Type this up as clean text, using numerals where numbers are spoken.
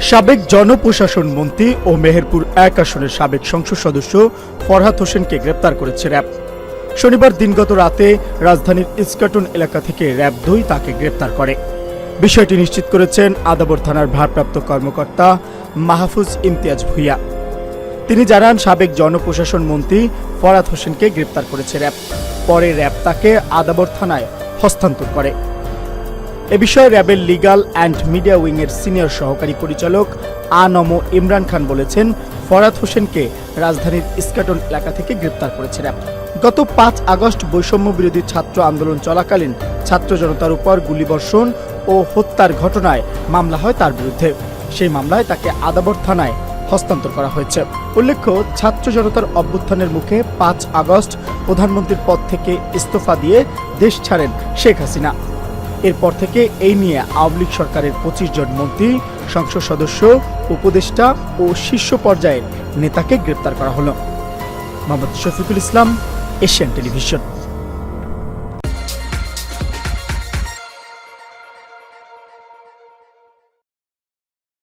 সাবেক জনপ্রশাসন মন্ত্রী ও মেহেরপুর ১ আসনের সাবেক সংসদ সদস্য ফরহাদ হোসেনকে গ্রেপ্তার করেছে র্যাব। শনিবার দিনগত রাতে রাজধানীর ইস্কাটন এলাকা থেকে র্যাব ২ তাকে গ্রেপ্তার করে। বিষয়টি নিশ্চিত করেছেন আদাবর থানার ভারপ্রাপ্ত কর্মকর্তা মাহফুজ ইমতিয়াজ ভূঁইয়া। তিনি জানান, সাবেক জনপ্রশাসন মন্ত্রী ফরহাদ হোসেনকে গ্রেপ্তার করেছে র্যাব। পরে র্যাব তাকে আদাবর থানায় হস্তান্তর করে। এ বিষয়ে র্যাবের লিগ্যাল অ্যান্ড মিডিয়া উইংয়ের সিনিয়র সহকারী পরিচালক আ.ন.ম ইমরান খান বলেছেন, ফরহাদ হোসেনকে রাজধানীর ইস্কাটন এলাকা থেকে গ্রেপ্তার করেছে র্যাব। গত ৫ আগস্ট বৈষম্য বিরোধী ছাত্র আন্দোলন চলাকালীন ছাত্র জনতার উপর গুলিবর্ষণ ও হত্যার ঘটনায় মামলা হয় তার বিরুদ্ধে। সেই মামলায় তাকে আদাবর থানায় হস্তান্তর করা হয়েছে। উল্লেখ্য, ছাত্র জনতার অভ্যুত্থানের মুখে ৫ আগস্ট প্রধানমন্ত্রীর পদ থেকে ইস্তফা দিয়ে দেশ ছাড়েন শেখ হাসিনা। এরপর থেকে এই নিয়ে আওয়ামী লীগ সরকারের ২৫ জন মন্ত্রী, সংসদ সদস্য, উপদেষ্টা ও শীর্ষ পর্যায়ের নেতাকে গ্রেপ্তার করা হলো। Mohammad Shafiqul Islam, Asian television.